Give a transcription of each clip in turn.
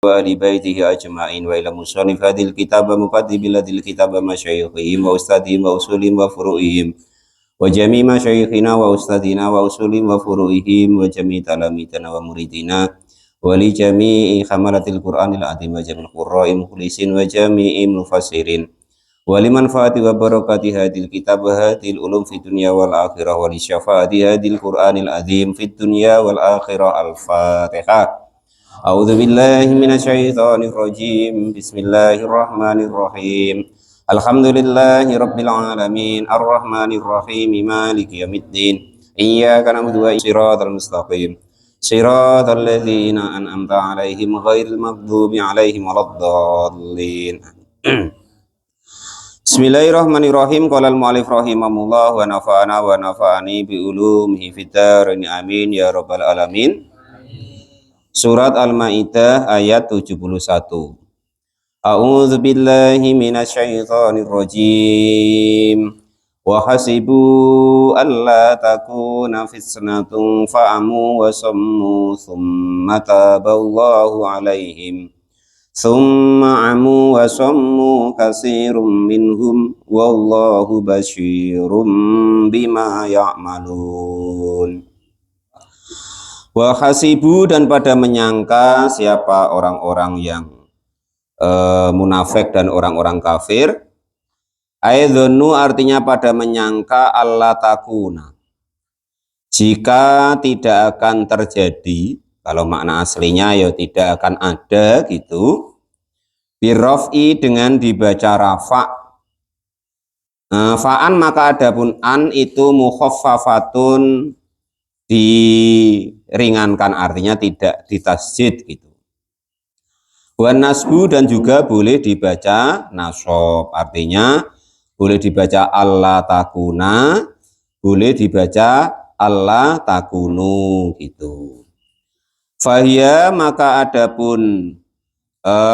وآل بيته أجمعين وإلى مصنف هذه الكتاب مقدم هذه الكتاب مشايخهم وأستاذهم وأصولهم وفروعهم وجميع مشايخنا وأستاذنا وأصولهم وفروعهم وجميع تلاميذنا ومريدنا ولجميع حملة القرآن العظيم وجميع القراء المخلصين وجميع المفسرين ولمنفعة وبركة هذه الكتاب وهذه العلوم في الدنيا والآخرة ولشفاعة هذه القرآن العظيم في الدنيا والآخرة. الفاتحة. أعوذ بالله من الشيطان الرجيم. بسم الله الرحمن الرحيم. الحمد لله رب العالمين الرحمن الرحيم مالك يوم الدين إياك نعبد وإياك صراط المستقيم صراط الذين أنعمت عليهم غير المغضوب عليهم ولا الضالين. Bismillahirrahmanirrahim. Qala al-mu'allif rahimahullah wa nafa'ana wa nafa'ani bi ulumihi fid dharain amin ya rabbal alamin. Surat Al-Maidah ayat 71. A'udzu billahi minasyaitonir rajim. Wa hasibu alla takuna fitnatun fa'amu wa sammu thumma taballahu alaihim. Thumma amu wa sammu katsirum minhum wallahu basyirum bima ya'malun. Wa hasibu, dan pada menyangka siapa orang-orang yang munafik dan orang-orang kafir. Aidzonu artinya pada menyangka Allah takuna, jika tidak akan terjadi. Kalau makna aslinya ya tidak akan ada gitu. Birraf'i dengan dibaca rafa'. Fa'an maka adapun an itu mukhaffafatun, diringankan, artinya tidak ditasjid gitu. Wan nasbu, dan juga boleh dibaca nasab, artinya boleh dibaca Allah takuna, boleh dibaca Allah takunu gitu. Fahia maka adapun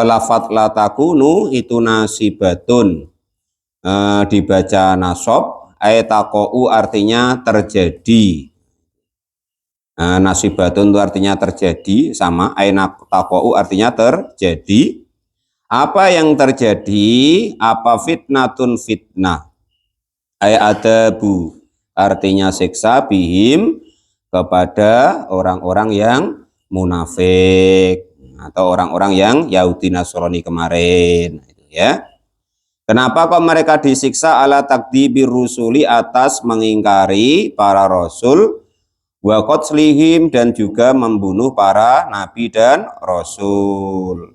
lafat la takunu itu nasibatun, dibaca nasab, ayataqou artinya terjadi. Nasibatun itu artinya terjadi, sama ayataqou artinya terjadi. Apa yang terjadi? Apa fitnatun fitnah? Ayatabu artinya siksa, bihim kepada orang-orang yang munafik atau orang-orang yang Yahudi Nasrani kemarin, ya. Kenapa kok mereka disiksa? Ala takdzibir rusuli, atas mengingkari para rasul, wa qatlihim, dan juga membunuh para nabi dan rasul.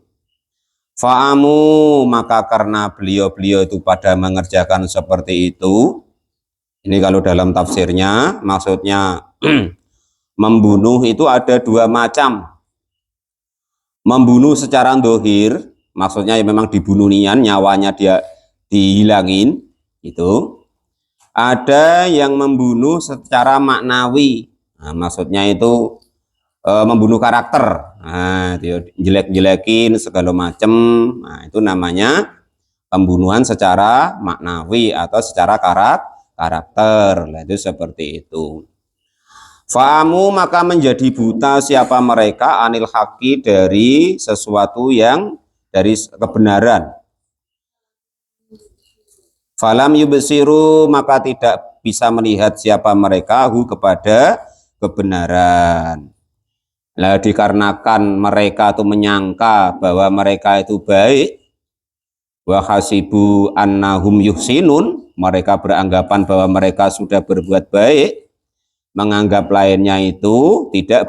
Fa'amu maka karena beliau-beliau itu pada mengerjakan seperti itu. Ini kalau dalam tafsirnya maksudnya membunuh itu ada dua macam. Membunuh secara dohir, maksudnya ya memang dibunuh nian, nyawanya dia dihilangin itu. Ada yang membunuh secara maknawi, maksudnya itu membunuh karakter, jelek-jelekin segala macam. Itu namanya pembunuhan secara maknawi atau secara karakter. Itu seperti itu. Fa'amu maka menjadi buta siapa mereka anil haqi, dari sesuatu yang dari kebenaran. Falam yubsiru maka tidak bisa melihat siapa mereka hu kepada kebenaran. Nah, dikarenakan mereka itu menyangka bahwa mereka itu baik, wa hasibu annahum yuhsinun, mereka beranggapan bahwa mereka sudah berbuat baik, menganggap lainnya itu tidak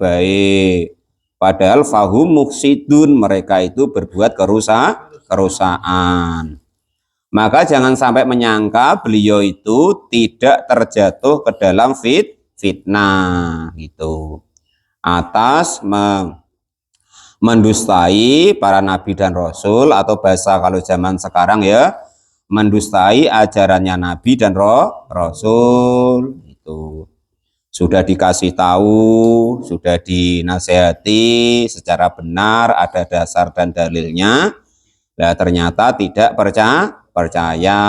baik. Padahal fahum mufsidun, mereka itu berbuat kerusakan. Maka jangan sampai menyangka beliau itu tidak terjatuh ke dalam fitnah gitu, atas mendustai para nabi dan rasul, atau bahasa kalau zaman sekarang ya mendustai ajarannya nabi dan rasul. Sudah dikasih tahu, sudah dinasehati secara benar, ada dasar dan dalilnya, nah ternyata tidak percaya.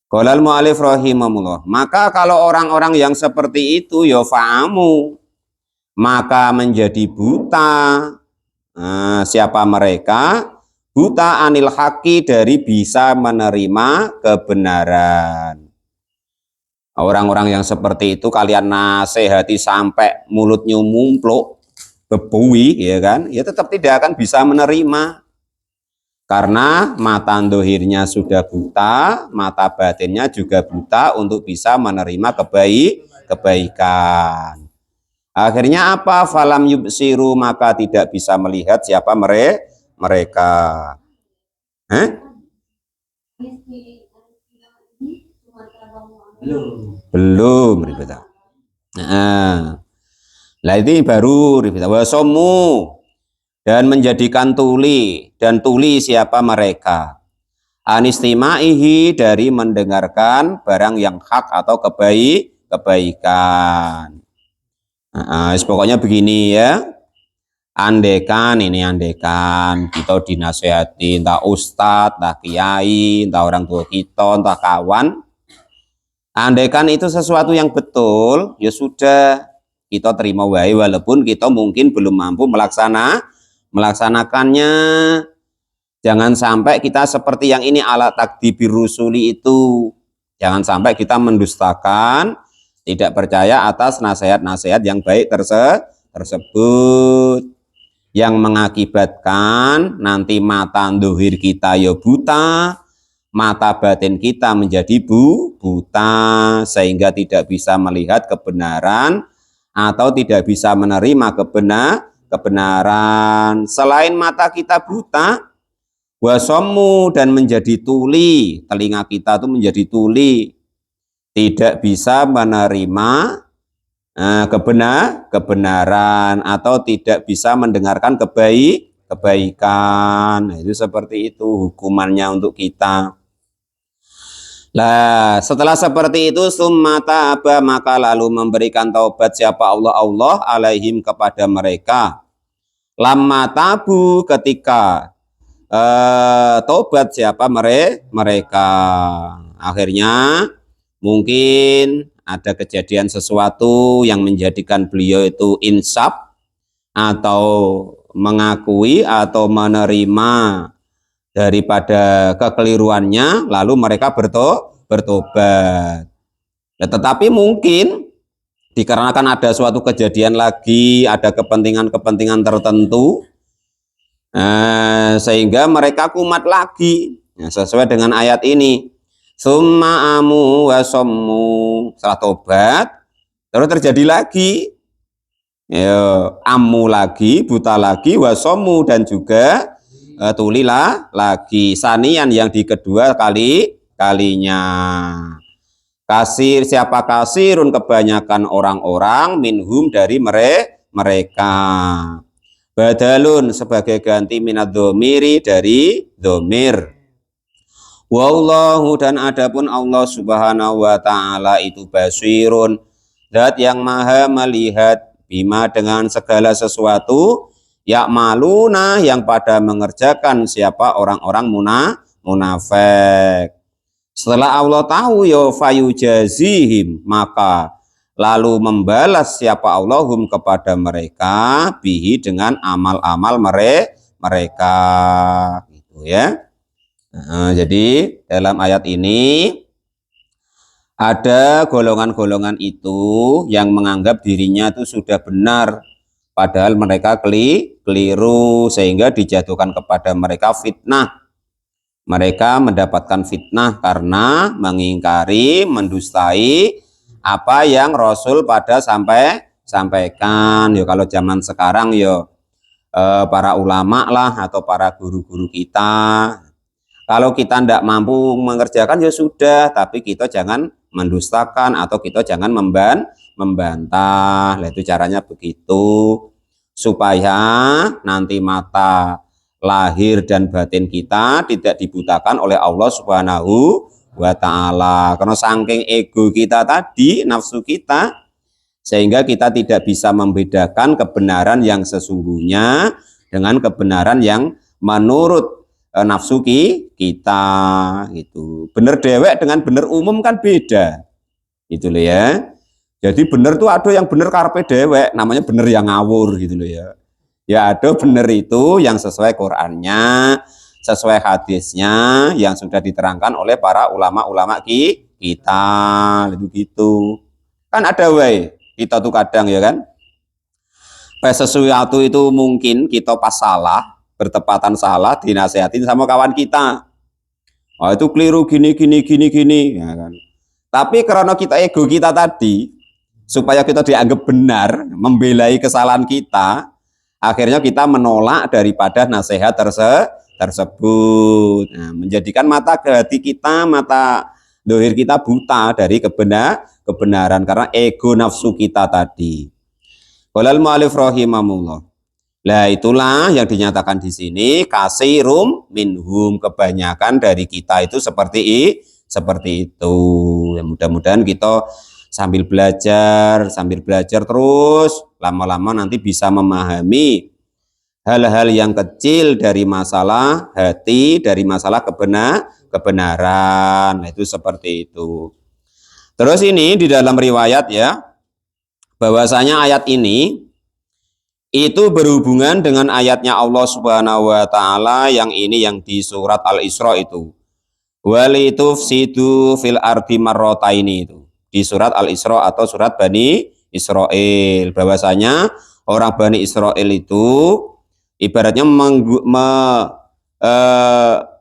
Qala al-mu'allif rahimahullah, maka kalau orang-orang yang seperti itu ya fa'amu, maka menjadi buta. Siapa mereka? Buta anil haqi, dari bisa menerima kebenaran. Orang-orang yang seperti itu kalian nasihati sampai mulutnya mumpluk, bebui, ya kan? Ya tetap tidak akan bisa menerima. Karena mata dohirnya sudah buta, mata batinnya juga buta untuk bisa menerima kebaikan. Akhirnya apa? Falam yubsiru, maka tidak bisa melihat siapa mereka. Belum ribet. Nah ini baru ribet. Wasomu, dan menjadikan tuli, dan tuli siapa mereka? Anistimaihi, dari mendengarkan barang yang hak atau kebaikan. Pokoknya begini ya. Andekan kita dinasehati, entah ustadz, entah kiai, entah orang tua kita, entah kawan. Andekan itu sesuatu yang betul, ya sudah kita terima wae, walaupun kita mungkin belum mampu melaksanakannya. Jangan sampai kita seperti yang ini, ala takdibir rusuli itu. Jangan sampai kita mendustakan, tidak percaya atas nasihat-nasihat yang baik tersebut, yang mengakibatkan nanti mata dohir kita ya buta, mata batin kita menjadi buta, sehingga tidak bisa melihat kebenaran atau tidak bisa menerima kebenaran. Selain mata kita buta, wasomu, dan menjadi tuli, telinga kita itu menjadi tuli, tidak bisa menerima kebenaran atau tidak bisa mendengarkan kebaikan. Nah, itu seperti itu hukumannya untuk kita. Lah, setelah seperti itu, summa taba, maka lalu memberikan taubat siapa Allah alaihim, kepada mereka. Lamma tabu, ketika taubat siapa mereka. Akhirnya mungkin ada kejadian sesuatu yang menjadikan beliau itu insaf atau mengakui atau menerima daripada kekeliruannya, lalu mereka bertobat. Tetapi mungkin dikarenakan ada suatu kejadian lagi, ada kepentingan tertentu, sehingga mereka kumat lagi. Sesuai dengan ayat ini, summa amu wasommu, setelah tobat terus terjadi lagi amu lagi, buta lagi, wasommu, dan juga tulilah lagi, sanian, yang di kedua kalinya. Kasir, siapa kasirun, kebanyakan orang-orang, minhum, dari mereka. Badalun, sebagai ganti minad domiri, dari domir. Wallahu, dan adapun Allah subhanahu wa ta'ala itu basirun, zat yang maha melihat, bima, dengan segala sesuatu, ya'maluna, yang pada mengerjakan siapa orang-orang munafik. Setelah Allah tahu, ya fayujazihim, maka lalu membalas siapa Allahum, kepada mereka, bihi, dengan amal-amal mereka, gitu ya. Jadi dalam ayat ini ada golongan-golongan itu yang menganggap dirinya itu sudah benar, padahal mereka keliru, sehingga dijatuhkan kepada mereka fitnah. Mereka mendapatkan fitnah karena mengingkari, mendustai apa yang Rasul pada sampaikan. Yo, kalau zaman sekarang yo para ulama lah atau para guru-guru kita, kalau kita tidak mampu mengerjakan ya sudah, tapi kita jangan mendustakan atau kita jangan membantah. Nah, itu caranya begitu, supaya nanti mata lahir dan batin kita tidak dibutakan oleh Allah Subhanahu wa ta'ala. Karena saking ego kita tadi, nafsu kita, sehingga kita tidak bisa membedakan kebenaran yang sesungguhnya dengan kebenaran yang menurut nafsu kita, gitu. Bener dewek dengan bener umum kan beda, gitu loh ya. Jadi bener tuh ada yang bener karepe dewek, namanya bener yang ngawur gitu loh ya. Ya ada bener itu yang sesuai Qur'annya, sesuai hadisnya yang sudah diterangkan oleh para ulama-ulama kita gitu. Kan ada wae kita tuh kadang ya kan. Pas sesuatu itu mungkin kita pas salah, bertepatan salah dinasehatin sama kawan kita. Oh itu keliru gini ya kan. Tapi karena kita ego kita tadi supaya kita dianggap benar, membelai kesalahan kita, akhirnya kita menolak daripada nasihat tersebut. Nah, menjadikan mata hati kita, mata dohir kita buta dari kebenaran karena ego nafsu kita tadi. Qolal mu'alif rahimahullah. Lah itulah yang dinyatakan di sini kasirum minhum, kebanyakan dari kita itu seperti itu. Ya, mudah-mudahan kita sambil belajar terus lama-lama nanti bisa memahami hal-hal yang kecil dari masalah hati, dari masalah kebenaran. Nah, itu seperti itu. Terus ini di dalam riwayat ya, bahwasanya ayat ini itu berhubungan dengan ayatnya Allah Subhanahu wa taala yang ini yang di surat Al-Isra itu. Walitufsidu fil ardi marrataini itu. Di surat Al-Isra atau surat Bani Israel, bahwasanya orang Bani Israel itu ibaratnya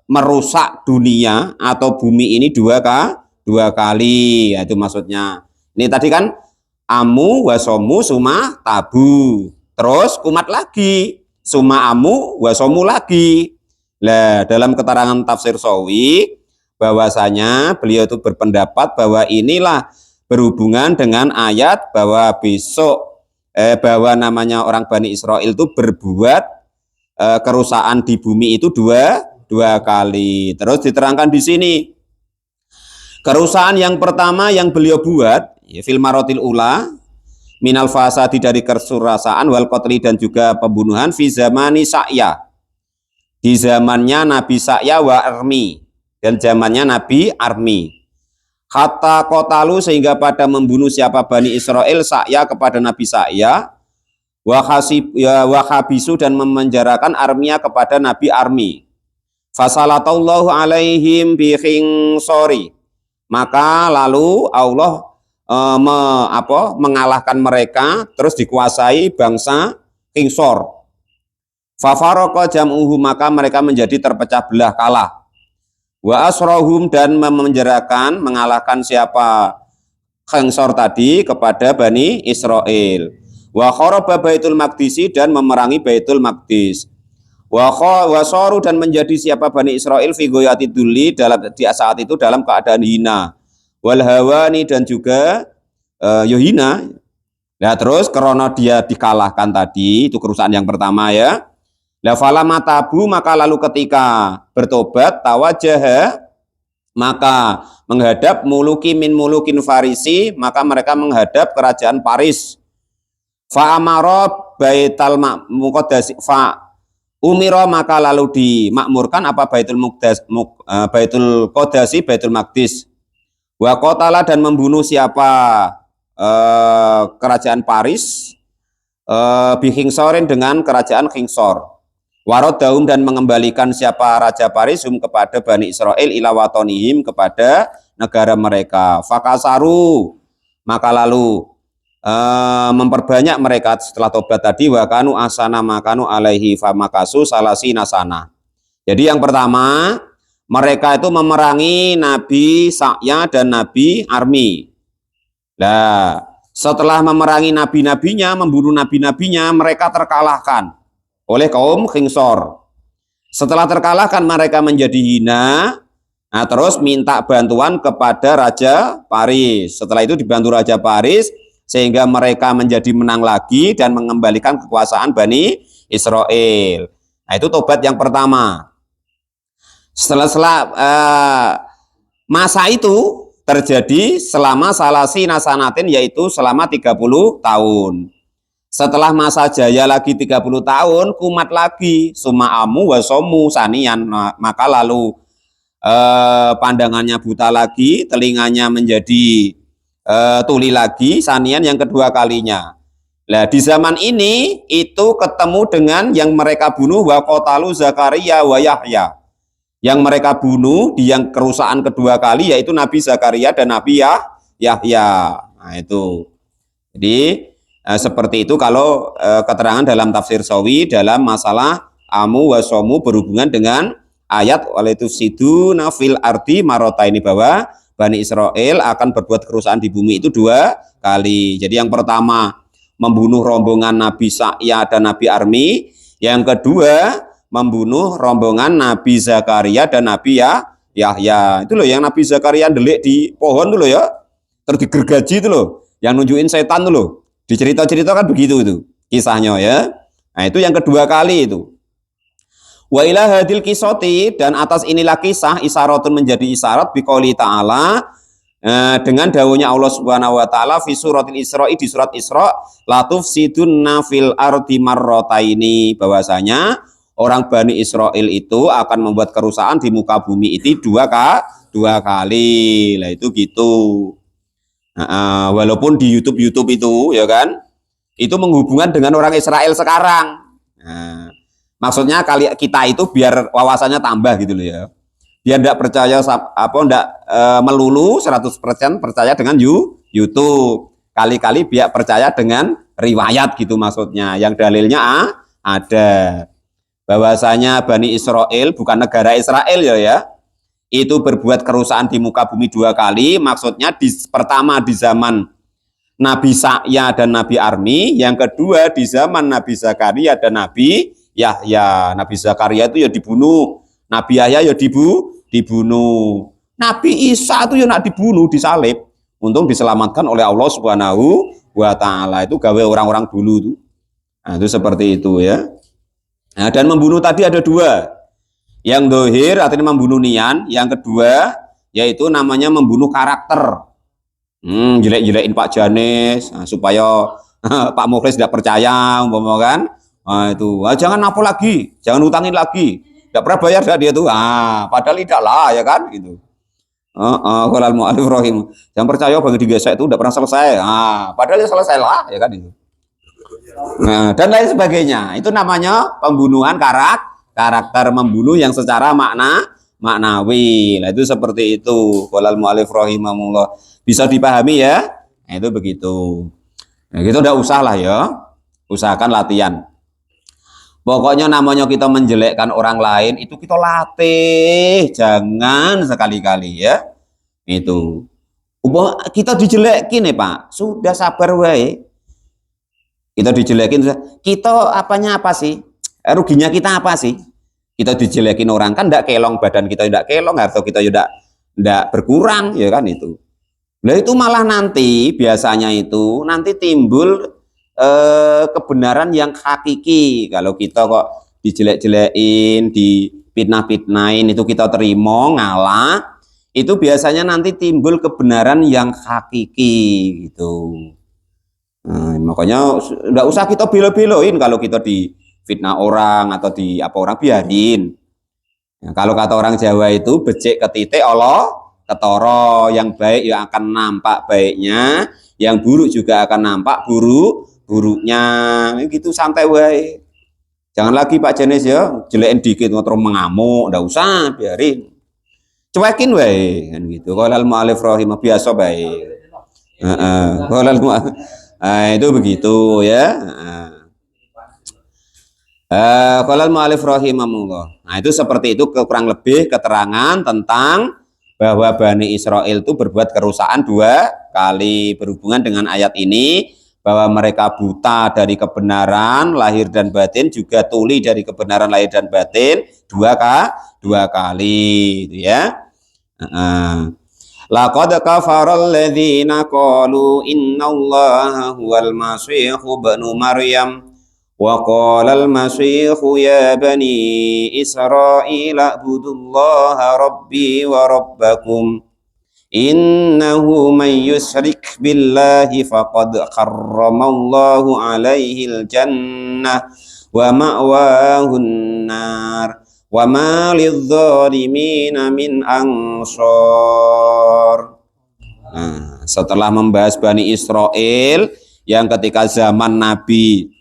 merusak dunia atau bumi ini dua kali, itu maksudnya. Ini tadi kan amu wasomu suma tabu, terus kumat lagi suma amu wasomu lagi. Nah, dalam keterangan tafsir Sawi bahwasanya beliau itu berpendapat bahwa inilah berhubungan dengan ayat bahwa besok bahwa namanya orang Bani Israel itu berbuat kerusakan di bumi itu dua kali. Terus diterangkan di sini kerusakan yang pertama yang beliau buat ya, fil marotil ula minal fasadi, dari kesurasaan, wal qatli, dan juga pembunuhan, fi zamani Sa'ya, di zamannya Nabi Sa'ya wa Armi, dan zamannya Nabi Armi. Hatta kotalu, sehingga pada membunuh siapa Bani Israel Sa'ya kepada Nabi Sa'ya, wa habisu, dan memenjarakan Armia kepada Nabi Armi. Fasalatallahu alaihim bi khinsori, maka lalu Allah mengalahkan mereka, terus dikuasai bangsa Khinsor. Fafaroko jam'uhu, maka mereka menjadi terpecah belah, kalah. Wa asrohum, dan memenjarakan, mengalahkan siapa Khinsor tadi kepada Bani Israel. Wa khoroba Baitul Maqdisi, dan memerangi Baitul Maqdis. Wa soru, dan menjadi siapa Bani Israel fi goyati duli, di saat itu dalam keadaan hina. Wal hawani, dan juga hina. Nah terus karena dia dikalahkan tadi, itu kerusakan yang pertama ya. La fala matabu, maka lalu ketika bertobat, tawajah, maka menghadap muluki min mulukin Farisi, maka mereka menghadap kerajaan Paris. Fa amara baital muqaddas, fa umiro, maka lalu dimakmurkan apa Baitul Qadasi, Baitul Maqdis. Wa qatala, dan membunuh siapa kerajaan Paris bi Khingsorin, dengan kerajaan Khingsor. Waradahum, dan mengembalikan siapa raja Paris kepada Bani Israel ila watonihim, kepada negara mereka. Fakasaru, maka lalu memperbanyak mereka setelah tobat tadi. Wa kanu asana makanu alaihi famakasu salasi nasana. Jadi yang pertama, mereka itu memerangi Nabi Sa'ya dan Nabi Armi. Nah, setelah memerangi nabi-nabinya, membunuh nabi-nabinya, mereka terkalahkan oleh kaum Khinsor. Setelah terkalahkan, mereka menjadi hina. Nah, terus minta bantuan kepada Raja Paris. Setelah itu dibantu Raja Paris, sehingga mereka menjadi menang lagi dan mengembalikan kekuasaan Bani Israel. Nah, itu tobat yang pertama. Setelah masa itu terjadi selama salasi nasanatin, yaitu selama 30 tahun. Setelah masa jaya lagi 30 tahun, kumat lagi suma'amu wasomu sanian, maka lalu pandangannya buta lagi, telinganya menjadi tuli lagi, sanian yang kedua kalinya. Nah, di zaman ini itu ketemu dengan yang mereka bunuh wa qatalu Zakaria wa Yahya. Yang mereka bunuh di yang kerusakan kedua kali yaitu Nabi Zakaria dan Nabi Yahya. Nah, itu. Jadi seperti itu kalau keterangan dalam tafsir Sawi dalam masalah amu wasomu berhubungan dengan ayat walaitufsiduna fil ardi marotaini, bahwa Bani Israel akan berbuat kerusakan di bumi itu 2 kali. Jadi yang pertama membunuh rombongan Nabi Sa'ya dan Nabi Armi, yang kedua membunuh rombongan Nabi Zakaria dan Nabi Yahya. Itu loh yang Nabi Zakaria delik di pohon tuh loh ya, terus digergaji itu loh, yang nunjukin setan tuh loh. Di cerita-cerita kan begitu itu kisahnya ya. Nah itu yang kedua kali itu. Wa ila hadil kisoti, dan atas inilah kisah isyaratun menjadi isyarat biqouli ta'ala, dengan dawuhnya Allah Subhanahu wa taala fi suratil Isra, di surat Isra, latufsidunna fil ardi marrataini, bahwasanya orang Bani Israel itu akan membuat kerusakan di muka bumi itu 2 kali. Lah itu gitu. Walaupun di YouTube itu ya kan, itu menghubungkan dengan orang Israel sekarang. Maksudnya kali kita itu biar wawasannya tambah gitu loh ya. Biar tidak percaya tidak melulu 100% percaya dengan YouTube. Kali-kali biar percaya dengan riwayat gitu maksudnya. Yang dalilnya ada. Bahwasanya Bani Israel bukan negara Israel ya. Itu berbuat kerusakan di muka bumi 2 kali. Maksudnya pertama di zaman Nabi Sa'ya dan Nabi Armi, yang kedua di zaman Nabi Zakaria dan Nabi Yahya. Nabi Zakaria itu ya dibunuh, Nabi Yahya ya dibunuh. Nabi Isa itu ya nak dibunuh, disalib. Untung diselamatkan oleh Allah Subhanahu wa taala. Itu gawe orang-orang dulu tuh. Nah, itu seperti itu ya. Nah, dan membunuh tadi ada 2. Yang dohir artinya membunuh nian, yang kedua yaitu namanya membunuh karakter. Jelek-jelekin Pak Janis supaya Pak Mukhlis tidak percaya umpama kan. Nah, itu jangan apa lagi, jangan utangin lagi, tidak pernah bayar dia tuh. Padahal tidak lah ya kan gitu. Kalau al-mu'alif rahim, jangan percaya bagi digesek itu tidak pernah selesai. Padahal ya selesai lah ya kan itu. Nah, dan lain sebagainya. Itu namanya pembunuhan karakter, membunuh yang secara maknawi. Nah, itu seperti itu. Qolal mu'alif rahimahullah. Bisa dipahami ya? Nah, itu begitu. Nah, gitu udah usah lah ya. Usahakan latihan. Pokoknya namanya kita menjelekkan orang lain itu kita latih, jangan sekali-kali ya. Itu. Kita dijelekin nih Pak, sudah sabar wae. Kita dijelekin, kita apanya apa sih? Ruginya kita apa sih? Kita dijelekin orang kan tidak kelong, badan kita tidak kelong, harta kita tidak berkurang ya kan itu. Nah itu malah nanti biasanya itu nanti timbul kebenaran yang hakiki. Kalau kita kok dijelek-jelekin, dipitnah-pitnahin itu kita terima, ngalah, itu biasanya nanti timbul kebenaran yang hakiki gitu. Nah, makanya nggak usah kita belo-beloin kalau kita difitnah orang atau di apa orang, biarin. Nah, kalau kata orang Jawa itu becik ketitik Allah ketoro, yang baik yang akan nampak baiknya, yang buruk juga akan nampak buruknya. Gitu santai wae. Jangan lagi Pak Janis ya, jelekin dikit terus mengamuk, nggak usah, biarin. Cuekin wae kan gitu. Qolal mu'alif rahimah, biasa baik. Qolal mu'alif. Itu begitu ya. Qolal mu'alif rahimahullah. Nah, itu seperti itu kurang lebih keterangan tentang bahwa Bani Israel itu berbuat kerusakan 2 kali berhubungan dengan ayat ini, bahwa mereka buta dari kebenaran lahir dan batin, juga tuli dari kebenaran lahir dan batin 2 kali itu ya. Laqad kafaral ladzina qalu innallaha huwal masih ibnu maryam wa qala al masih ya bani israila ibudullaha rabbi wa rabbakum innahu man yusyrik billahi faqad harramallahu alaihil jannah wa ma'wahun nar wa ma lidh-dhalimina min ansar. Nah, setelah membahas Bani Israel yang ketika zaman Nabi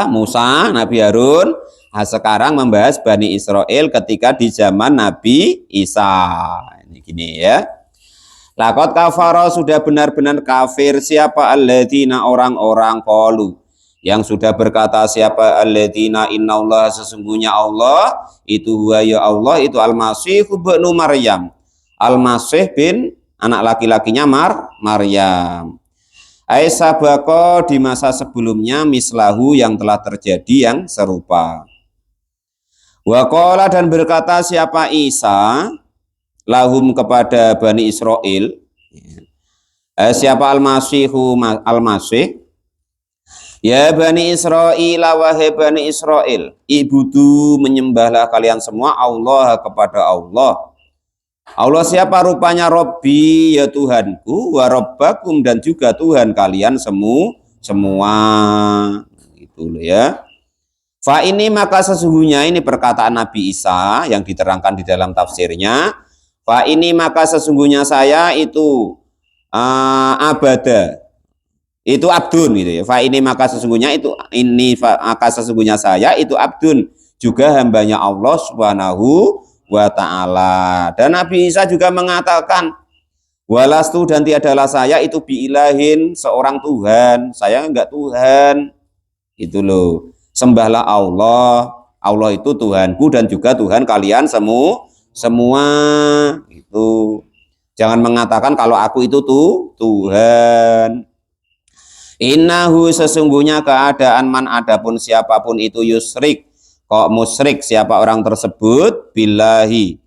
Musa, Nabi Harun, nah sekarang membahas Bani Israel ketika di zaman Nabi Isa. Ini gini ya. Laqad kafara, sudah benar-benar kafir siapa alladzina, orang-orang qalu, yang sudah berkata siapa alladzina innallaha, sesungguhnya Allah itu huwa ya Allah itu al-masih ibnu Maryam, al-masih bin anak laki-lakinya Maryam. Aisabako, di masa sebelumnya, mislahu, yang telah terjadi yang serupa. Waqala, dan berkata siapa Isa lahum, kepada Bani Israel, siapa al-masihu, al-masih, ya Bani Israel, wahai Bani Israel, ibudu, menyembahlah kalian semua Allah, kepada Allah. Allah siapa? Rupanya Robbi, ya Tuhanku, wa Robbakum, dan juga Tuhan kalian semua. Itu loh ya. Fa ini, maka sesungguhnya, ini perkataan Nabi Isa yang diterangkan di dalam tafsirnya. Fa ini, maka sesungguhnya saya itu abada, itu abdun gitu ya. Fa ini, maka sesungguhnya itu maka sesungguhnya saya itu abdun, juga hambanya Allah Subhanahu wa ta'ala. Dan Nabi Isa juga mengatakan walastu, dan tiadalah saya itu biilahin, seorang Tuhan, saya enggak Tuhan. Itu loh, sembahlah Allah, Allah itu Tuhanku dan juga Tuhan kalian semua. Itu jangan mengatakan kalau aku itu Tuhan. Innahu, sesungguhnya keadaan man, adapun siapapun itu yusrik, kok musyrik siapa orang tersebut, billahi,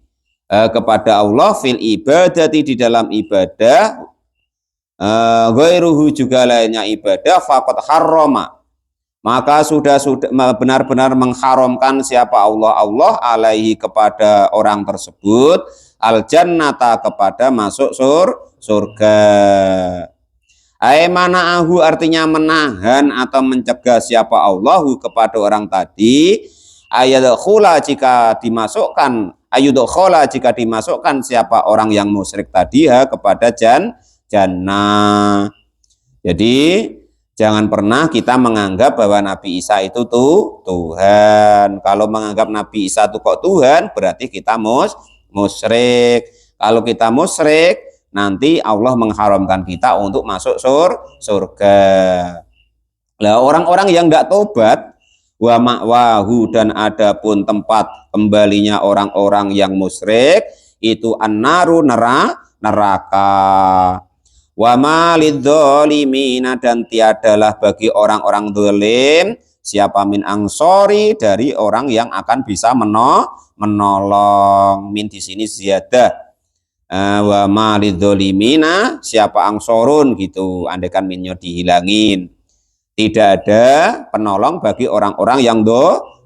kepada Allah, fil ibadati, di dalam ibadah, ghairuhu, juga lainnya ibadah, faqad harrama, maka sudah benar-benar mengharamkan siapa Allah alaihi, kepada orang tersebut, al jannata, kepada masuk surga. Mana'ahu, artinya menahan atau mencegah siapa Allahu, kepada orang tadi, ayadkhula, jika dimasukkan, ayudkhola, jika dimasukkan siapa orang yang musyrik tadi, kepada jannah. Jadi jangan pernah kita menganggap bahwa Nabi Isa itu Tuhan. Kalau menganggap Nabi Isa itu kok Tuhan, berarti kita musyrik. Kalau kita musyrik, nanti Allah mengharamkan kita untuk masuk surga. Lah orang-orang yang enggak tobat, wa ma'wahu, dan adapun tempat kembalinya orang-orang yang musyrik itu annaru, neraka. Wa ma lidzalimina, dan tiadalah bagi orang-orang zalim siapa min ansori, dari orang yang akan bisa menolong. Min di sini ziyadah. Wa ma lidzalimina, siapa angsorun gitu, andaikan minnya dihilangin. Tidak ada penolong bagi orang-orang yang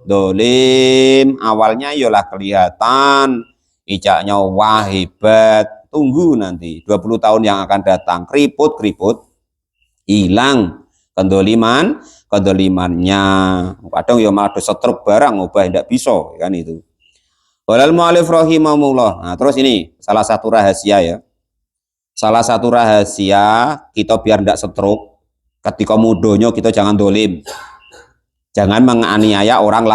dolim. Awalnya yolah kelihatan, icaknya wah hebat, tunggu nanti 20 tahun yang akan datang, keriput hilang kedolimannya. Kadang ya malah setruk barang, ubah tidak bisa kan itu. Walal mu'alif rahimahumullah. Nah, terus ini salah satu rahasia ya. Salah satu rahasia kita biar tidak setruk, ketika mudonyo kita jangan dolim. Jangan menganiaya orang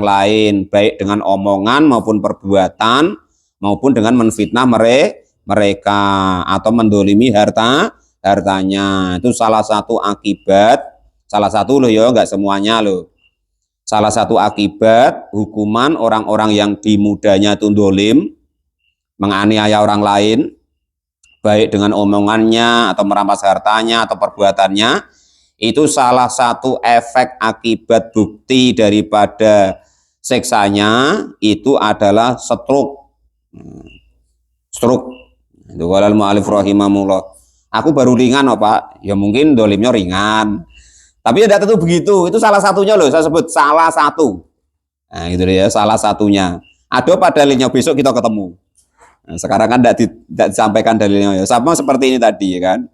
lain, baik dengan omongan maupun perbuatan, maupun dengan menfitnah mereka atau mendolimi hartanya. Itu salah satu akibat, salah satu loh ya, enggak semuanya loh. Salah satu akibat hukuman orang-orang yang di mudanya itu dolim, menganiaya orang lain, baik dengan omongannya atau merampas hartanya atau perbuatannya, itu salah satu efek akibat bukti daripada seksanya itu adalah stroke. Itu walal mu'alif rahimahumullah. Aku baru ringan Pak, ya mungkin dolimnya ringan. Tapi tidak tentu begitu, itu salah satunya loh, saya sebut salah satu. Nah gitu ya, salah satunya. Ada pada dalilnya, besok kita ketemu. Nah, sekarang kan tidak disampaikan dalilnya ya. Sama seperti ini tadi ya kan.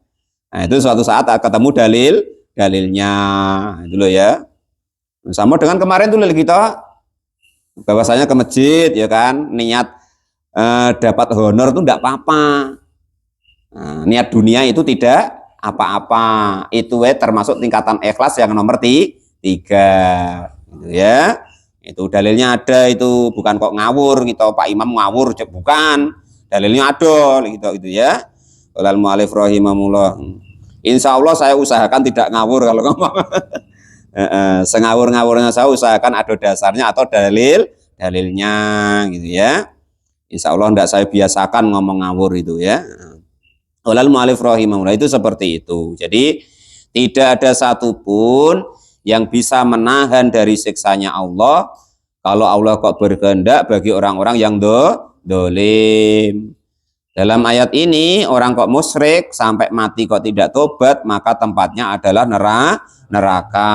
Nah itu suatu saat ketemu dalilnya, itu loh ya. Sama dengan kemarin tuh kita bahwasanya ke masjid ya kan, niat dapat honor tuh tidak apa-apa. Nah, niat dunia itu tidak apa-apa. Itu termasuk tingkatan ikhlas yang nomor 3. Gitu ya. Itu dalilnya ada, itu bukan kok ngawur gitu, Pak Imam ngawur, bukan. Dalilnya ada gitu ya. Qolal mu'allif rahimahullah. Insya Allah saya usahakan tidak ngawur kalau ngomong. Sengawur-ngawurnya saya usahakan ada dasarnya atau dalilnya gitu ya. Insya Allah tidak saya biasakan ngomong ngawur itu ya. Qolal mu'allif rahimahullah, itu seperti itu. Jadi tidak ada satupun yang bisa menahan dari siksanya Allah kalau Allah kok berkehendak bagi orang-orang yang dolim. Dalam ayat ini orang kok musyrik sampai mati kok tidak tobat, maka tempatnya adalah neraka.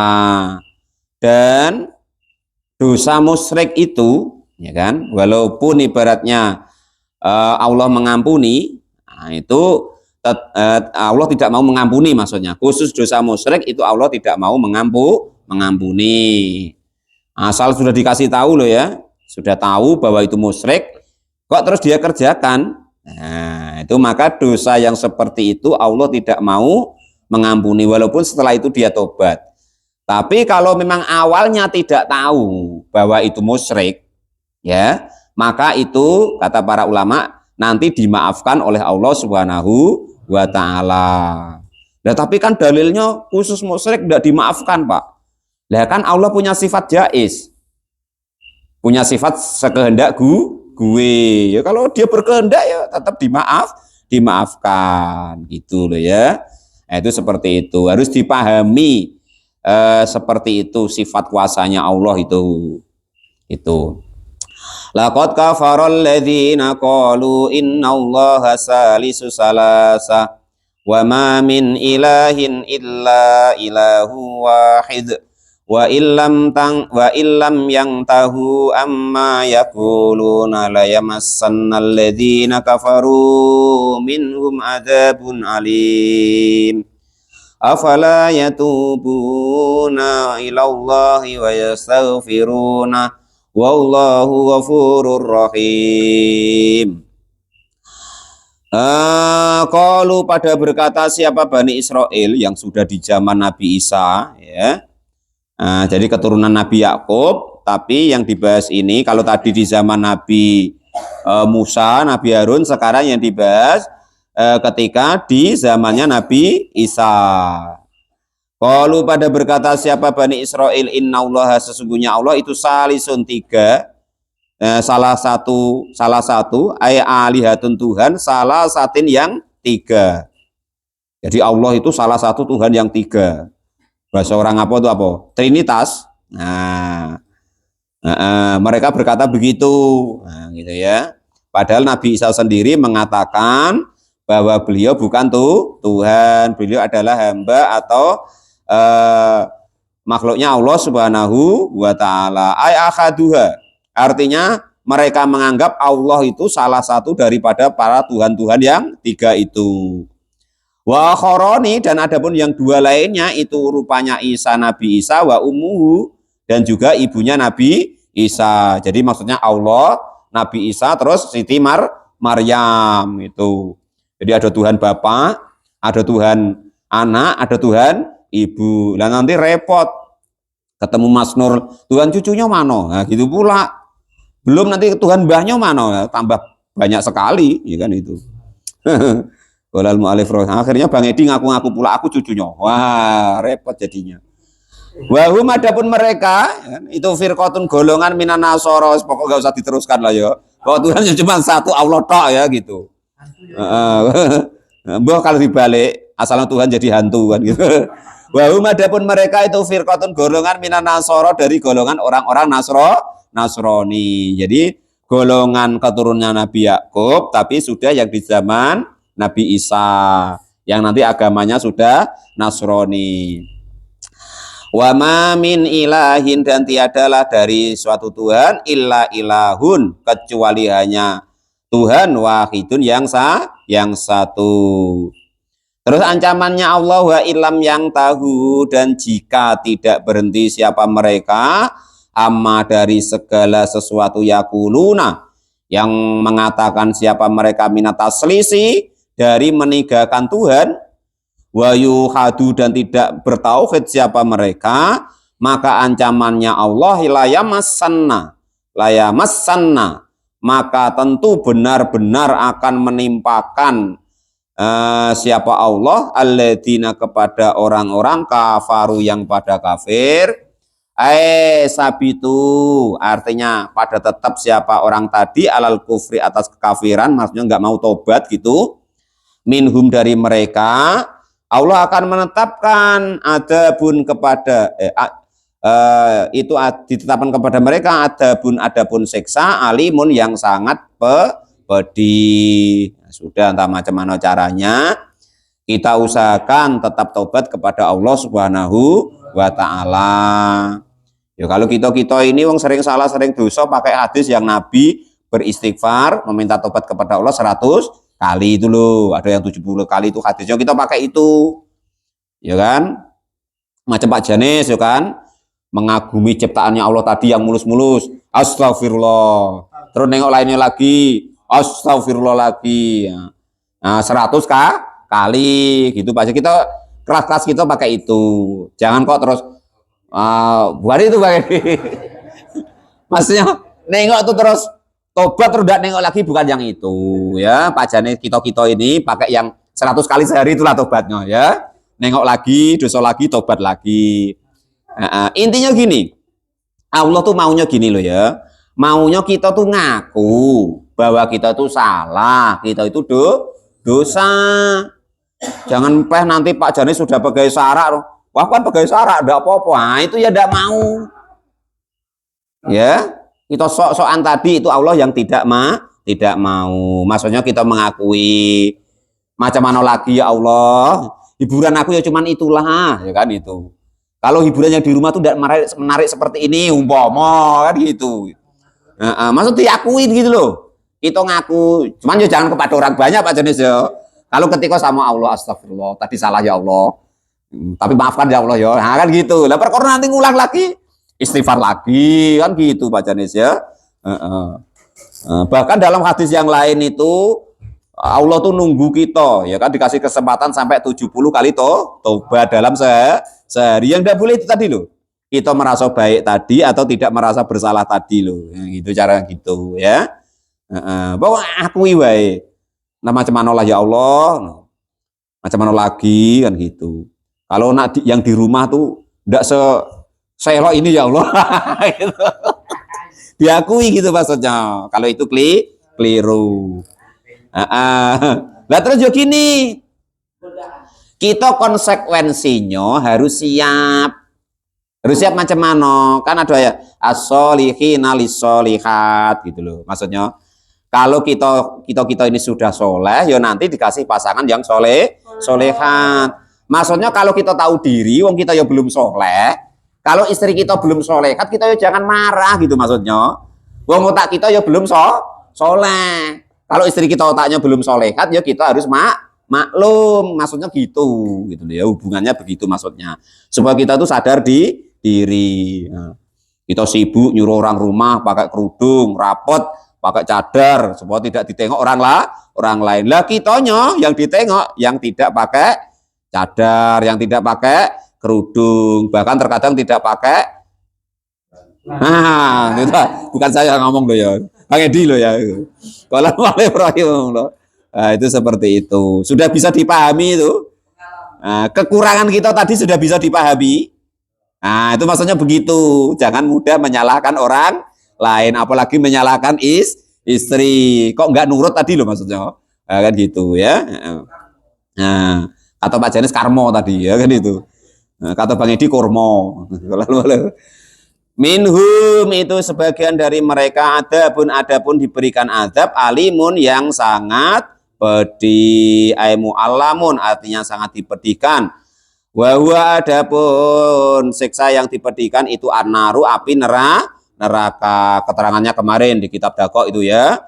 Dan dosa musyrik itu, ya kan, walaupun ibaratnya Allah mengampuni, nah itu Allah tidak mau mengampuni, maksudnya khusus dosa musyrik itu Allah tidak mau mengampuni. Asal sudah dikasih tahu loh ya, sudah tahu bahwa itu musyrik, kok terus dia kerjakan, nah itu maka dosa yang seperti itu Allah tidak mau mengampuni walaupun setelah itu dia tobat. Tapi kalau memang awalnya tidak tahu bahwa itu musyrik, ya, maka itu kata para ulama nanti dimaafkan oleh Allah Subhanahu wa ta'ala. Nah, tapi kan dalilnya khusus musyrik tidak dimaafkan, Pak. Lah kan Allah punya sifat jaiz. Punya sifat sekehendak gue. Ya kalau dia berkehendak ya tetap dimaafkan gitu loh ya. Nah, itu seperti itu. Harus dipahami seperti itu sifat kuasanya Allah itu. Itu. Laqad kafaral ladzina qalu innallaha salisu salasa wa ma min ilahin illa ilahu wahid wa illam yantahu amma yaquluna la yamassannal ladzina kafaru minhum adzabun alim afala yatubuna ilallahi wa yastaghfiruna wallahu ghafurur rahim. Qalu pada berkata siapa Bani Israel yang sudah di zaman Nabi Isa ya. Jadi keturunan Nabi Yakub, tapi yang dibahas ini kalau tadi di zaman Nabi Musa, Nabi Harun, sekarang yang dibahas ketika di zamannya Nabi Isa. Qalu pada berkata siapa Bani Israel innallaha sesungguhnya Allah itu salisun 3, salah satu ay alihatun Tuhan, salah satin yang 3. Jadi Allah itu salah satu Tuhan yang 3. Bahasa orang apa itu apa? Trinitas. Nah, mereka berkata begitu, nah, gitu ya. Padahal Nabi Isa sendiri mengatakan bahwa beliau bukan Tuhan, beliau adalah hamba atau makhluknya Allah Subhanahu wa ta'ala. Ay akhaduha, artinya mereka menganggap Allah itu salah satu daripada para Tuhan-Tuhan yang 3 itu. Wa akharani, dan adapun yang 2 lainnya itu rupanya Isa, Nabi Isa, wa ummuhu, dan juga ibunya Nabi Isa. Jadi maksudnya Allah, Nabi Isa, terus Siti Maryam itu. Jadi ada Tuhan Bapa, ada Tuhan Anak, ada Tuhan Ibu. Lah nanti repot ketemu Mas Nur, Tuhan cucunya mana? Nah, gitu pula. Belum nanti Tuhan mbahnya mana? Tambah banyak sekali, ya kan itu. Qolal mu'allif akhirnya Bang Edi ngaku-ngaku pula aku cucunya. Wah, repot jadinya. Wahum adapun mereka itu firqatun golongan minan nasara, pokok gak usah diteruskan lah ya. Bahwa Tuhan cuma satu, Allah tok ya gitu. Mbah kalau dibalik asalnya Tuhan jadi hantu kan gitu. Wahum adapun mereka itu firqatun golongan minan nasara, dari golongan orang-orang Nasrani. Jadi golongan keturunan Nabi Yakub tapi sudah yang di zaman Nabi Isa yang nanti agamanya sudah Nasrani. Wa ma min ilahin, dan tiadalah dari suatu Tuhan illa ilahun, kecuali hanya Tuhan wahidun yang satu. Terus ancamannya Allah, wa ilam yang tahu, dan jika tidak berhenti siapa mereka amma dari segala sesuatu yakuluna, yang mengatakan siapa mereka minata selisih dari meninggalkan Tuhan, wa yuhadu dan tidak bertauhid siapa mereka, maka ancamannya Allah layamassanna, maka tentu benar-benar akan menimpakan siapa Allah alladzina kepada orang-orang kafaru yang pada kafir, sabitu artinya pada tetap siapa orang tadi alal kufri atas kekafiran, maksudnya nggak mau tobat gitu, minhum dari mereka, Allah akan menetapkan adabun kepada itu ditetapkan kepada mereka adapun siksa alimun yang sangat pedih. Sudah, entah macam mana caranya kita usahakan tetap tobat kepada Allah Subhanahu wa taala. Ya kalau kita ini wong sering salah, sering dosa, pakai hadis yang Nabi beristighfar meminta tobat kepada Allah 100 kali itu loh, ada yang 70 kali itu hadisnya, kita pakai itu. Ya kan? Macam Pak Janis ya kan? Mengagumi ciptaannya Allah tadi yang mulus-mulus, astagfirullah, terus nengok lainnya lagi, astagfirullah lagi, nah 100 kali gitu. Pasti kita keras-keras kita pakai itu, jangan kok terus bukan itu pakai maksudnya nengok tuh terus tobat terus tidak nengok lagi, bukan yang itu ya. Pak Janis kita ini pakai yang 100 kali sehari itulah tobatnya ya, nengok lagi, dosa lagi, tobat lagi. Intinya gini, Allah tuh maunya gini loh ya, maunya kita tuh ngaku bahwa kita tuh salah, kita itu dosa. Jangan nanti Pak Janis sudah pegai syarat, wah kan pegai syarat enggak apa-apa, nah, itu ya enggak mau. Ya, kita sok-sokan tadi itu Allah yang tidak mau. Maksudnya kita mengakui macam mana lagi ya Allah, hiburan aku ya cuman itulah, ya kan itu. Kalau hiburan yang di rumah tuh tidak menarik seperti ini, umpama kan gitu. Maksud diakui gitu loh. Kita ngaku, cuman ya jangan kepada orang banyak Pak Janis ya. Kalau ketika sama Allah, astagfirullah, tadi salah ya Allah, tapi maafkan ya Allah ya, nah, kan gitu. Lah perkara nanti ngulang lagi, istighfar lagi, kan gitu Pak Janis ya. Bahkan dalam hadis yang lain itu Allah tuh nunggu kita, ya kan, dikasih kesempatan sampai 70 kali tobat dalam sehari. Yang tidak boleh itu tadi loh, kita merasa baik tadi atau tidak merasa bersalah tadi loh, gitu cara gitu ya. Bahwa akui wae, nah macam mana lah ya Allah, macam mana lagi kan gitu. Kalau yang di rumah tuh tidak selok ini ya Allah gitu. Diakui gitu maksudnya. Kalau itu keliru. Lah terus yo gini, kita konsekuensinya harus siap. Harus siap macam mana? Kan ada ya as-solihina lis-solihat gitu loh. Maksudnya kalau kita ini sudah soleh, ya nanti dikasih pasangan yang solehat. Maksudnya kalau kita tahu diri, wong kita ya belum soleh. Kalau istri kita belum solehat, kita ya jangan marah gitu maksudnya. Wong otak kita ya belum soleh. Kalau istri kita otaknya belum solehat, ya kita harus maklum, maksudnya gitu ya, hubungannya begitu maksudnya. Supaya kita tuh sadar di diri. Kita sibuk nyuruh orang rumah pakai kerudung, rapot, pakai cadar, supaya tidak ditengok orang lain. Lah kitanya yang ditengok, yang tidak pakai cadar, yang tidak pakai kerudung, bahkan terkadang tidak pakai. Nah, itu bukan saya ngomong loh ya, Bang Edi loh ya. Kalau oleh Ibrahim loh. Nah, itu seperti itu. Sudah bisa dipahami itu. Nah, kekurangan kita tadi sudah bisa dipahami. Nah, itu maksudnya begitu. Jangan mudah menyalahkan orang lain, apalagi menyalahkan istri. Kok nggak nurut tadi loh maksudnya. Nah, kan gitu ya. Nah, kata Pak Janis karmo tadi ya kan itu. Nah, kata Bang Edi kormo. Minhum itu sebagian dari mereka adapun diberikan adab alimun yang sangat pedih, aimu alamun artinya sangat dipedihkan. Wa huwa adapun siksa yang dipedihkan itu an-naru api neraka. Keterangannya kemarin di kitab Dakok itu ya.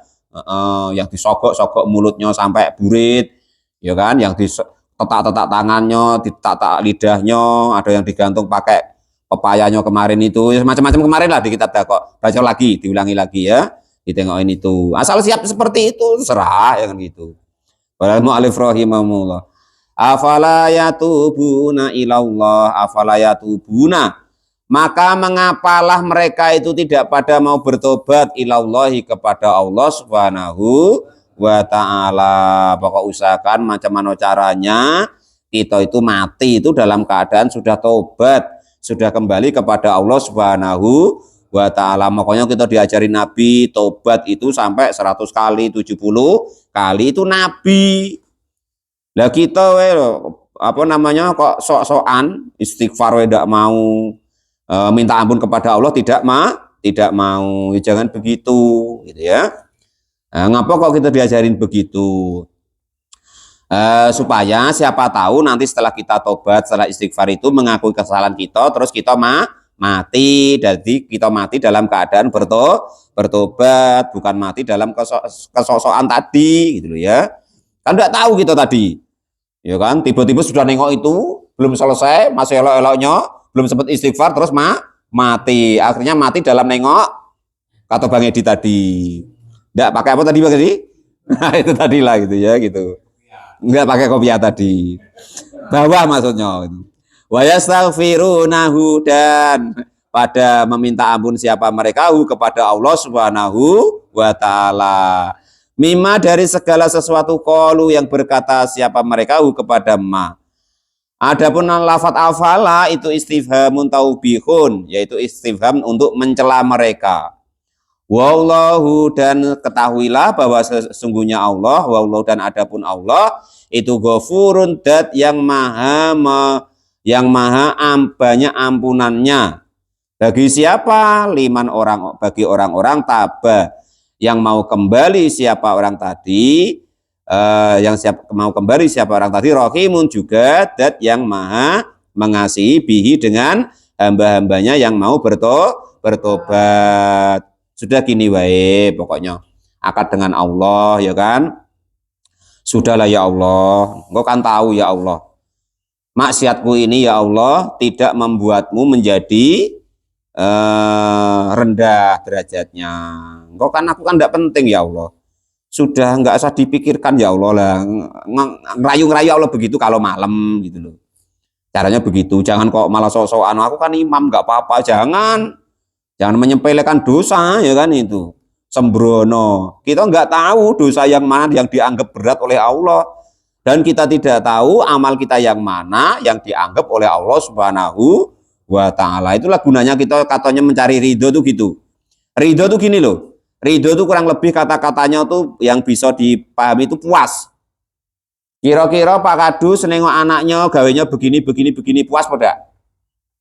Yang disogok-sogok mulutnya sampai burit, ya kan, yang ditetak-tetak tangannya, ditetak lidahnya, ada yang digantung pakai pepayanya kemarin itu, macam-macam kemarin lah di kitab Dakok. Baca lagi, diulangi lagi ya, ditengokin itu. Asal siap seperti itu, serah ya kan gitu. Wal mu'alif rahimahumullah. Afala yatubuna ilallah, afala yatubuna. Maka mengapalah mereka itu tidak pada mau bertobat ilallahi kepada Allah Subhanahu wa ta'ala. Pokok usahakan macam mana caranya kita itu mati itu dalam keadaan sudah tobat, sudah kembali kepada Allah Subhanahu wa ta'ala. Makanya kita diajarin Nabi tobat itu sampai 100 kali, 70 kali itu Nabi. Lah kita apa namanya kok sok-sokan istighfar tidak mau, minta ampun kepada Allah tidak mau. Jangan begitu gitu ya. Ngapa kok kita diajarin begitu? Supaya siapa tahu nanti setelah kita tobat, setelah istighfar itu mengakui kesalahan kita, terus kita mati. Jadi kita mati dalam keadaan bertobat, bukan mati dalam kesosokan tadi gitu loh ya. Kan enggak tahu kita tadi. Ya kan, tiba-tiba sudah nengok itu, belum selesai, masih elok-eloknya, belum sempat istighfar, terus mati. Akhirnya mati dalam nengok, kata Bang Edi tadi. Enggak pakai apa tadi Bang Edi? Nah itu tadi lah gitu ya, gitu. Enggak pakai kopiah tadi. Bawah maksudnya. Wa yastaghfirunahu, dan pada meminta ampun siapa mereka kepada Allah Subhanahu wa ta'ala. Mimma dari segala sesuatu qalu yang berkata siapa mereka kepada ma. Adapun lafat afala itu istifhamun taubihun, yaitu istifham untuk mencela mereka. Wallahu, dan ketahuilah bahwa sesungguhnya Allah, wallahu, dan adapun Allah itu ghafurun, dat yang maha banyak ampunannya. Bagi siapa? Bagi orang-orang taba, yang mau kembali siapa orang tadi, mau kembali siapa orang tadi, rahimun juga, dat yang maha mengasihi bihi dengan hamba-hambanya yang mau bertobat. Sudah gini wae pokoknya akad dengan Allah ya kan. Sudahlah ya Allah, engkau kan tahu ya Allah, maksiatku ini ya Allah tidak membuatmu menjadi rendah derajatnya. Engkau kan, aku kan tidak penting ya Allah. Sudah nggak usah dipikirkan ya Allah lah. Ngerayu-ngerayu Allah begitu kalau malam gitu loh. Caranya begitu. Jangan kok malah sok-sokan aku kan imam nggak apa-apa. Jangan menyepelekan dosa ya kan itu. Sembrono. Kita nggak tahu dosa yang mana yang dianggap berat oleh Allah, dan kita tidak tahu amal kita yang mana yang dianggap oleh Allah Subhanahu wa ta'ala. Itulah gunanya kita katanya mencari ridho tuh gitu. Ridho tuh gini loh, ridho tuh kurang lebih kata-katanya tuh yang bisa dipahami itu puas. Kira-kira Pak Kadus nengok anaknya gawenya begini puas pada.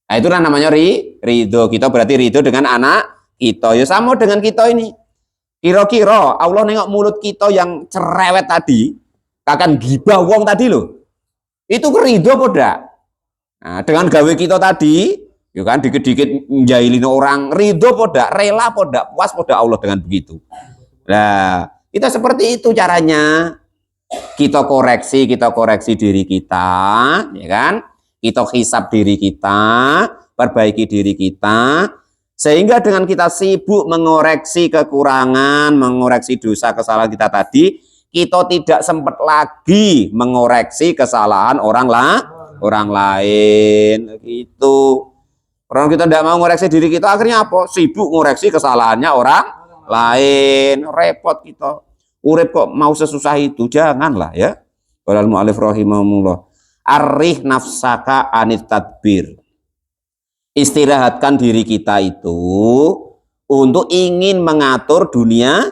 Nah itulah namanya ridho. Kita berarti ridho dengan anak kita. Ya sama dengan kita ini. Kira-kira Allah nengok mulut kita yang cerewet tadi, akan gibah wong tadi loh, itu ridho pada. Nah, dengan gawe kita tadi, ya kan, dikit-dikit menjahilin orang, ridho poda, rela poda, puas poda Allah dengan begitu. Nah, kita seperti itu caranya. Kita koreksi diri kita, ya kan? Kita hisab diri kita, perbaiki diri kita, sehingga dengan kita sibuk mengoreksi kekurangan, mengoreksi dosa kesalahan kita tadi, kita tidak sempat lagi mengoreksi kesalahan orang lain gitu. Orang kita tidak mau ngoreksi diri kita, akhirnya apa? Sibuk ngoreksi kesalahannya orang lain. Repot kita. Urip kok mau sesusah itu? Janganlah ya. Qala al-mu'allif rahimahumullah. Arih nafsaka anit tadbir. Istirahatkan diri kita itu untuk ingin mengatur dunia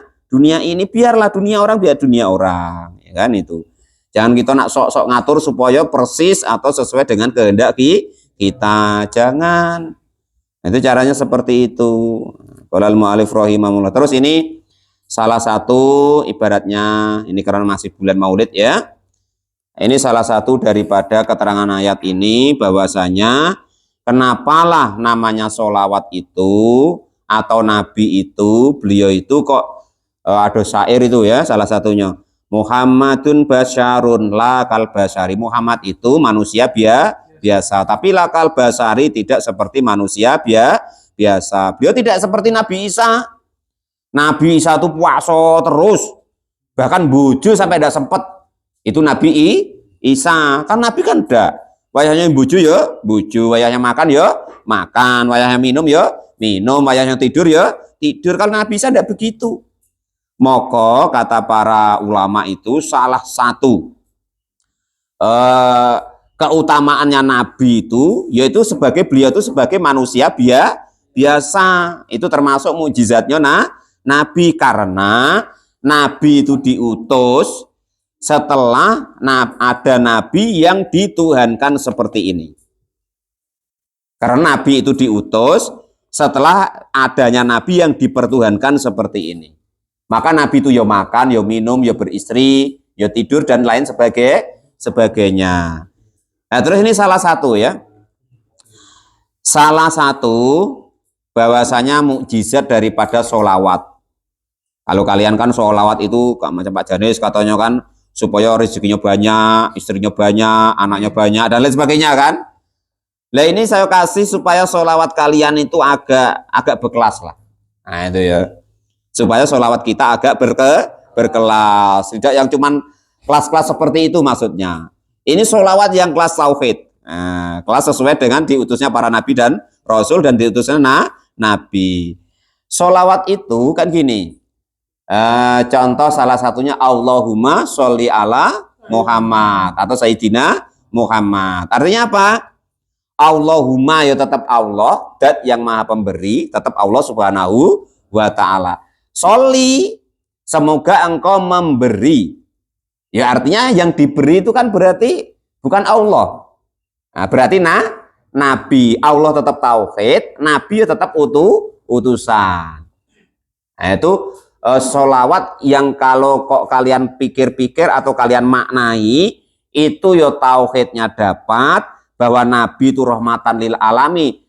ini, biarlah dunia orang biar dunia orang, ya kan itu. Jangan kita nak sok-sok ngatur supaya persis atau sesuai dengan kehendak kita. Jangan. Itu caranya seperti itu. Qala al-mu'allif rahimahullah. Terus ini salah satu ibaratnya, ini karena masih bulan Maulid ya. Ini salah satu daripada keterangan ayat ini, bahwasanya kenapalah namanya sholawat itu atau Nabi itu, beliau itu kok ada syair itu ya, salah satunya. Muhammadun basyarun la kal basyari. Muhammad itu manusia biasa, tapi la kal basyari, tidak seperti manusia biasa. Beliau tidak seperti Nabi Isa. Nabi Isa itu puasa terus, bahkan bojo sampai tidak sempat Itu Nabi Isa. Kan Nabi kan udah wayahnya bojo ya bojo, wayahnya makan ya makan, wayahnya minum ya minum, wayahnya tidur ya tidur. Kalau Nabi Isa tidak begitu. Maka kata para ulama itu salah satu keutamaannya Nabi itu yaitu beliau itu sebagai manusia biasa. Itu termasuk mukjizatnya Nabi, karena Nabi itu diutus setelah ada Nabi yang dituhankan seperti ini. Karena Nabi itu diutus setelah adanya Nabi yang dipertuhankan seperti ini. Maka Nabi itu ya makan, ya minum, ya beristri, ya tidur, dan lain sebagainya. Nah, terus ini salah satu ya. Salah satu bahwasanya mukjizat daripada sholawat. Kalau kalian kan sholawat itu macam Pak Janis katanya kan supaya rezekinya banyak, istrinya banyak, anaknya banyak, dan lain sebagainya kan. Nah ini saya kasih supaya sholawat kalian itu agak berkelas lah. Nah itu ya. Supaya sholawat kita agak berkelas. Tidak yang cuman kelas-kelas seperti itu maksudnya. Ini sholawat yang kelas tauhid. Nah, kelas sesuai dengan diutusnya para nabi dan rasul dan diutusnya nabi. Sholawat itu kan gini. Contoh salah satunya Allahumma sholli ala Muhammad atau Sayyidina Muhammad. Artinya apa? Allahumma ya tetap Allah, dat yang maha pemberi, tetap Allah subhanahu wa ta'ala. Sholli, semoga engkau memberi. Ya artinya yang diberi itu kan berarti bukan Allah. Nah, berarti Nabi. Allah tetap tauhid, Nabi tetap utusan. Nah itu sholawat yang kalau kok kalian pikir-pikir atau kalian maknai, itu ya tauhidnya dapat, bahwa Nabi itu rahmatan lil alami.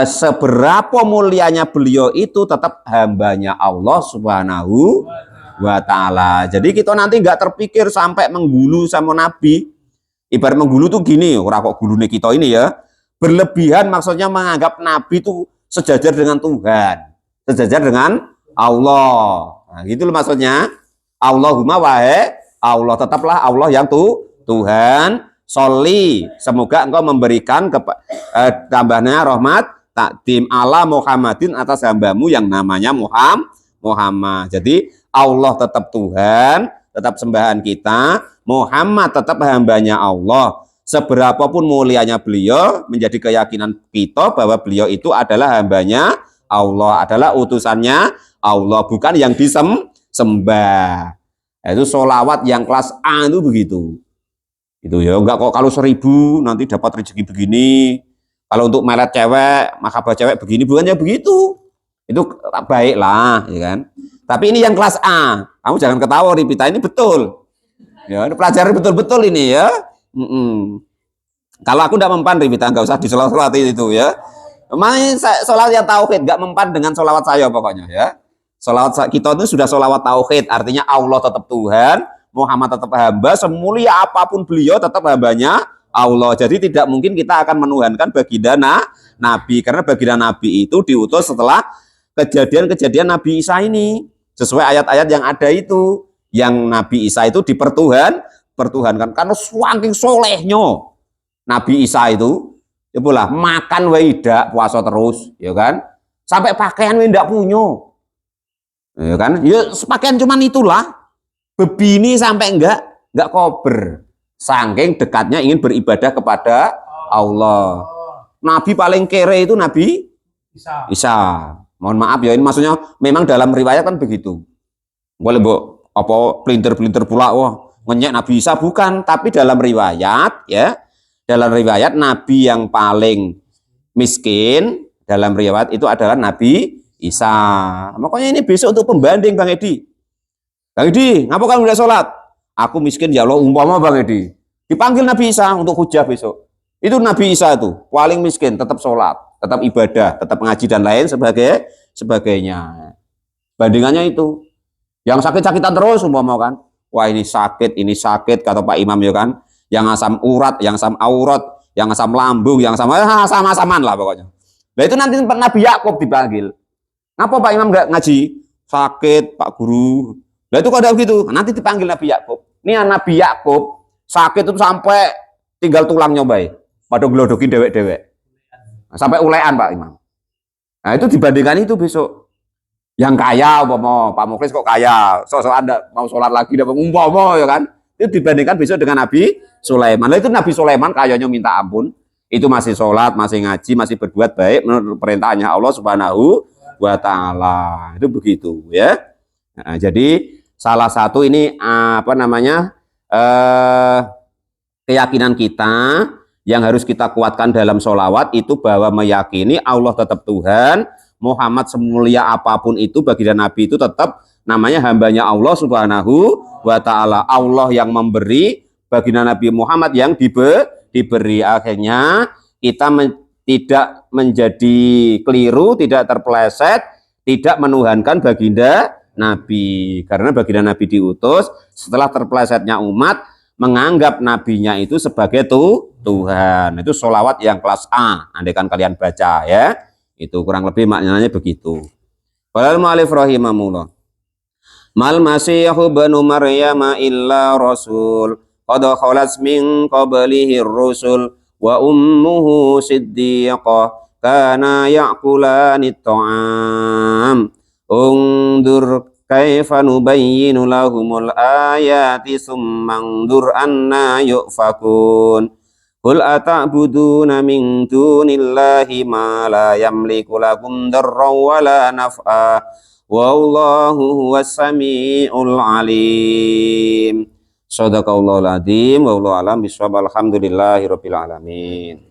Seberapa mulianya beliau itu tetap hambanya Allah subhanahu wa ta'ala. Jadi kita nanti nggak terpikir sampai menggulu sama Nabi. Ibarat menggulu tuh gini, orang kok gulune kita ini ya, berlebihan maksudnya menganggap Nabi itu sejajar dengan Tuhan, sejajar dengan Allah. Nah, gitu loh maksudnya. Allahumma wahai Allah, tetaplah Allah yang Tuhan. Sholli, semoga engkau memberikan tambahnya rahmat takdim ala Muhammadin atas hambamu yang namanya Muhammad. Jadi Allah tetap Tuhan, tetap sembahan kita. Muhammad tetap hambanya Allah. Seberapapun mulianya beliau, menjadi keyakinan kita bahwa beliau itu adalah hambanya Allah, adalah utusannya Allah, bukan yang disembah. Itu sholawat yang kelas A itu begitu. Itu ya enggak kok kalau 1000 nanti dapat rezeki begini, kalau untuk melet cewek maka cewek begini, bukannya begitu. Itu baik lah ya kan, tapi ini yang kelas A. Kamu jangan ketawa Ripita, ini betul ya, ini pelajari betul-betul ini ya. Kalau aku enggak mempan Ripita, enggak usah disolawat itu ya. Memang sholawat yang tauhid enggak mempan dengan sholawat saya pokoknya ya. Sholawat kita itu sudah sholawat tauhid, artinya Allah tetap Tuhan, Muhammad tetap hamba, semulia apapun beliau tetap hambanya Allah. Jadi tidak mungkin kita akan menuhankan baginda Nabi, karena baginda Nabi itu diutus setelah kejadian-kejadian Nabi Isa ini, sesuai ayat-ayat yang ada itu, yang Nabi Isa itu dipertuhankan karena saking solehnya Nabi Isa itu, ya pula makan waidak puasa terus, ya kan, sampai pakaian tidak punya, ya kan, ya pakaian cuman itulah. Bebini sampai enggak kober, saking dekatnya ingin beribadah kepada Allah. Nabi paling kere itu Nabi Isa. Mohon maaf ya, ini maksudnya memang dalam riwayat kan begitu. Boleh apa pelintir-pelintir pula, wah ngenyek Nabi Isa, bukan, tapi dalam riwayat ya, dalam riwayat Nabi yang paling miskin dalam riwayat itu adalah Nabi Isa. Makanya ini besok untuk pembanding Bang Edi. Bang Edi, ngapa kamu tidak sholat? Aku miskin ya Allah, umpama Bang Edi. Dipanggil Nabi Isa untuk hujah besok. Itu Nabi Isa itu paling miskin, tetap sholat, tetap ibadah, tetap mengaji dan lain sebagainya. Bandingannya itu. Yang sakit-sakitan terus umpama kan. Wah ini sakit kata Pak Imam ya kan. Yang asam urat, yang asam aurat, yang asam lambung, yang sama-samaan lah pokoknya. Nah itu nanti Nabi Yakub dipanggil. Ngapa Pak Imam nggak ngaji? Sakit Pak Guru. Nah itu kalau begitu, nanti dipanggil Nabi Yakub. Ini Nabi Yakub sakit itu sampai tinggal tulangnya baik. Pada gelodokin dewek-dewek. Sampai ulean Pak Imam. Nah itu dibandingkan itu besok. Yang kaya umpama Pak Mukhlis kok kaya, sosok Anda mau sholat lagi dapat umpama ya kan? Itu dibandingkan besok dengan Nabi Sulaiman. Nah, itu Nabi Sulaiman kayanya minta ampun. Itu masih sholat, masih ngaji, masih berbuat baik menurut perintahnya Allah Subhanahu wa taala. Itu begitu ya. Nah, jadi salah satu ini apa namanya? Keyakinan kita yang harus kita kuatkan dalam sholawat itu bahwa meyakini Allah tetap Tuhan, Muhammad semulia apapun itu baginda Nabi itu tetap namanya hambanya Allah Subhanahu wa taala. Allah yang memberi, baginda Nabi Muhammad yang diberi. Akhirnya kita tidak menjadi keliru, tidak terpeleset, tidak menuhankan baginda Nabi. Karena baginda Nabi diutus setelah terpelesetnya umat menganggap nabinya itu sebagai Tuhan. Itu sholawat yang kelas A. Andaikan kalian baca ya. Itu kurang lebih maknanya begitu. Qala al-mu'allif rahimahullah. Mal masihu ibnu Maryam illa rasul qad khalas min qablihi ar-rusul wa ummuhu siddiqah kana ya'kulani at-ta'am. Undur kaifa nubayyinu lahumul ayati summa andur anna yufakun. Qul ata'buduna min dunillahi ma la yamliku lakum darran wa la naf'a wallahu huwas samiul alim. Shadaqallahul adzim wa wallahu alam bisawab. Alhamdulillahirabbil alamin.